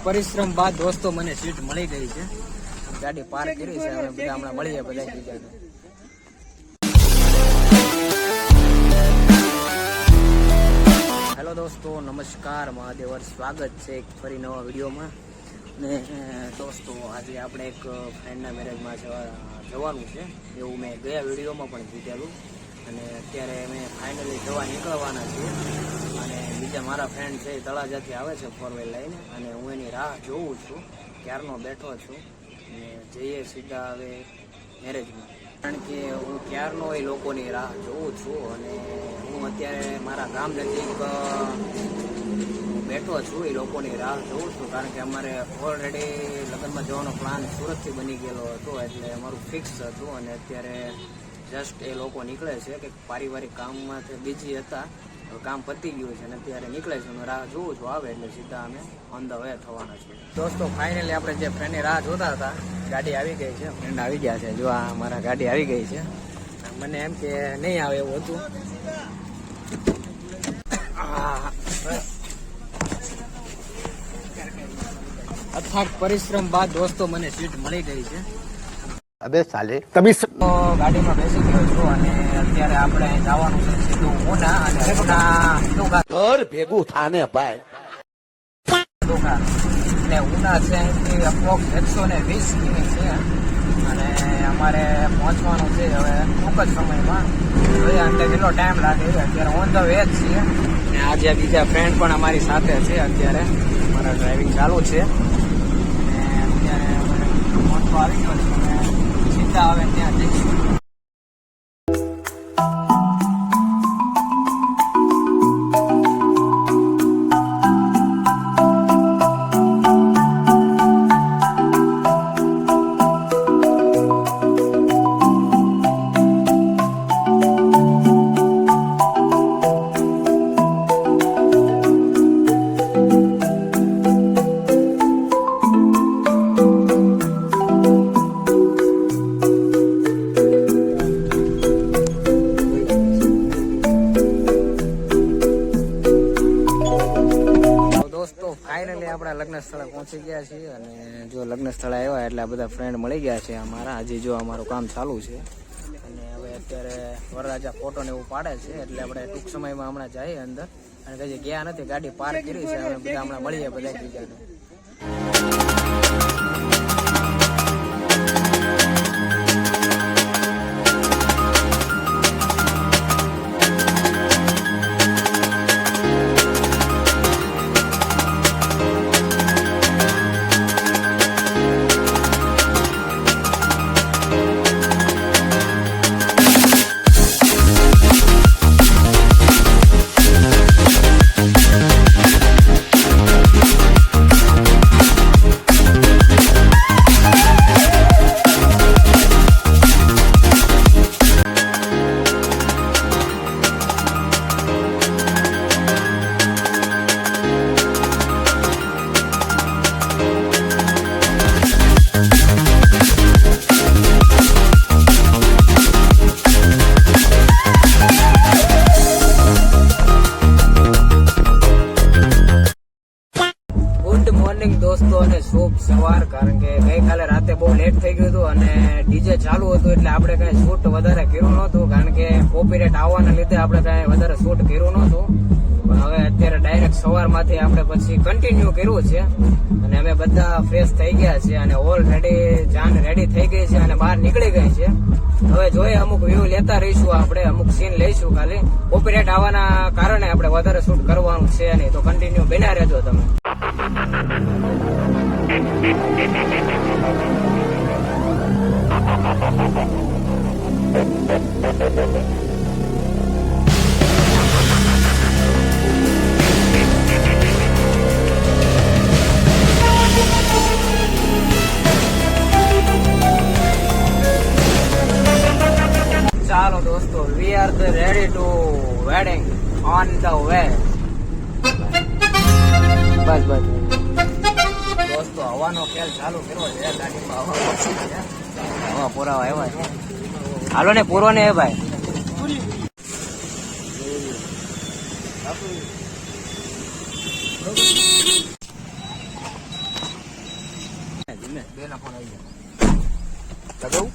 પરિશ્રમ બાદ દોસ્તો મને સીટ મળી ગઈ છે. ગાડી પાર્ક કરી છે. હવે બધા હમણાં મળીએ બધા બીજાને. હેલો દોસ્તો, નમસ્કાર, મહાદેવર, સ્વાગત છે એક ફરી નવા વિડીયોમાં. ને દોસ્તો આજે આપણે એક ફ્રેન્ડના મેરેજમાં જવાનું છે એવું મેં ગયા વિડીયોમાં પણ કીધેલું. અને અત્યારે મેં ફાઇનલી જવા નીકળવાના છીએ. અને બીજા મારા ફ્રેન્ડ છે એ તળાજાથી આવે છે 4 વ્હીલ લઈને. અને હું એની રાહ જોઉં છું, ક્યારનો બેઠો છું. અને જઈએ સીધા હવે મેરેજમાં, કારણ કે હું ક્યારનો એ લોકોની રાહ જોઉં છું. અને હું અત્યારે મારા ગામ નજીક બેઠો છું, એ લોકોની રાહ જોઉં છું. કારણ કે અમારે ઓલરેડી લગ્નમાં જવાનો પ્લાન સુરતથી બની ગયેલો હતો, એટલે અમારું ફિક્સ હતું. અને અત્યારે જસ્ટ એ લોકો નીકળે છે કે પારિવારિક કામમાંથી બીજી હતા, કામ પતી ગયું છે અને અત્યારે નીકળે છે. હું રાહ જોઉં છું, આવે એટલે સીધા અમે ઓન ધ વે થવાના છીએ. દોસ્તો ફાઇનલી આપણે જે ફ્રેન્ડની રાહ જોતા હતા, ગાડી આવી ગઈ છે. ફ્રેન્ડ આવી ગયા છે. જો આ મારા ગાડી આવી ગઈ છે. મને એમ કે નહીં આવે એવું હતું. અથાગ પરિશ્રમ બાદ દોસ્તો મને સીટ મળી ગઈ છે. અબે સાલે તभी તો ગાડીમાં બેસી ગયો છું અને અત્યારે આપણે જવાનું છે સીધું ઉના. અને ઉના ઘર ભેગું થાને ભાઈ. એટલે ઉના છે અહીંથી અપ્રોક્સ 120 કિમી છે. અને અમારે પહોંચવાનું છે હવે ટૂંક જ સમયમાં. જોઈએ એટલે કેટલો ટાઈમ લાગે. અત્યારે ઓન ધ વે જ છીએ. અને આજે બીજા ફ્રેન્ડ પણ અમારી સાથે છે. અત્યારે મારા ડ્રાઇવિંગ ચાલુ છે. અને અત્યારે પહોંચવા આવી ગયો છે. સીધા આવે ત્યાં જઈશું. ફાઇનલી આપણા લગ્ન સ્થળે પહોંચી ગયા છીએ. અને જો લગ્ન સ્થળે આવ્યા એટલે બધા ફ્રેન્ડ મળી ગયા છે અમારા. હજી જો અમારું કામ ચાલુ છે. અને હવે અત્યારે વરરાજા ફોટો ને એવું પાડે છે, એટલે આપણે ટૂંક સમયમાં હમણાં જઈએ અંદર. અને કઈ ગયા નથી, ગાડી પાર્ક કરી છે. હવે બધા હમણાં મળીએ બધા બીજાને. દોસ્તો અને શુભ સવાર. કારણ કે ગઈકાલે રાતે બહુ લેટ થઈ ગયું હતું અને ડીજે ચાલુ હતું, એટલે આપણે કઈ શૂટ વધારે કર્યું નહોતું. કારણ કે કોપીરાઇટ આવવાના લીધે આપણે કઈ વધારે શૂટ કર્યું નહોતું. પણ હવે અત્યારે ડાયરેક્ટ સવારમાંથી આપણે પછી કન્ટિન્યુ કર્યું છે. અને અમે બધા ફ્રેશ થઈ ગયા છે અને ઓલરેડી જાન રેડી થઈ ગઈ છે અને બહાર નીકળી ગઈ છે. હવે જોઈએ અમુક વ્યૂ લેતા રહીશું, આપણે અમુક સીન લઈશું. ખાલી કોપીરાઇટ આવવાના કારણે આપણે વધારે શૂટ કરવાનું છે નહીં. તો કન્ટિન્યુ બન્યા રહેજો તમે. ચાલો દોસ્તો, we are ready to wedding on the way. બસ બસ દોસ્તો, હવાનો ખેલ ચાલુ કર્યો છે. ગાડીમાં હવા પુરાવા આવ્યા છે. હાલો ને પૂરો ને ભાઈ. ગમે બે ના ફોન આવી ગયા લગાવું.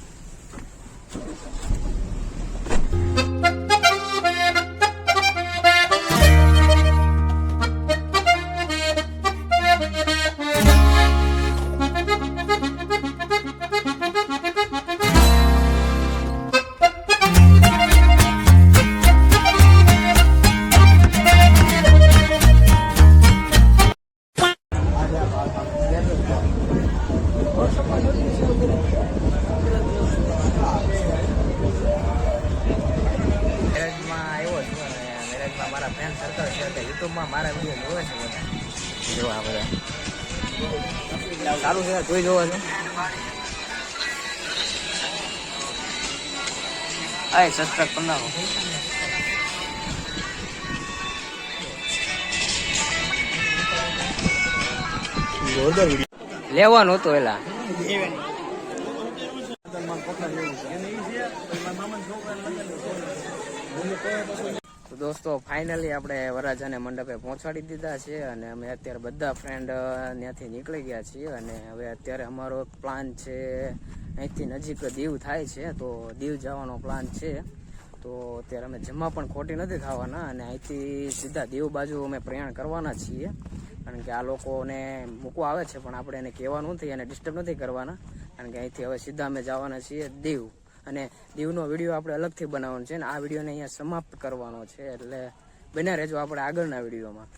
મેરેજમાં આવ્યો છું અને મેરેજમાં મારા ફ્રેન્ડ સર્કલ છે કે યુટ્યુબમાં મારા વિડીયો જોવે છે બધા. જો આ બધા સારું છે, જોઈ જોવો છો. હા સબસ્ક્રાઈબ કરી નાખો. લેવાનું હતું એલા તો દોસ્તો ફાઇનલી આપણે વરરાજાને મંડપે પહોંચાડી દીધા છે અને અમે અત્યારે બધા ફ્રેન્ડ ત્યાંથી નીકળી ગયા છીએ અને હવે અત્યારે અમારો પ્લાન છે અહીંથી નજીક દીવ થાય છે તો દીવ જવાનો પ્લાન છે. તો અત્યારે અમે જમવા પણ ખોટી નથી ખાવાના અને અહીંથી સીધા દીવ બાજુ અમે પ્રયાણ કરવાના છીએ કારણ કે આ લોકોને મૂકવા આવે છે પણ આપણે એને કહેવાનું નથી અને ડિસ્ટર્બ નથી કરવાના કારણ કે અહીંથી હવે સીધા અમે જવાના છીએ દીવ અને દીવનો વિડીયો આપણે અલગથી બનાવવાનો છે અને આ વિડીયોને અહીંયા સમાપ્ત કરવાનો છે એટલે બને રહેજો આપણે આગળના વિડીયોમાં.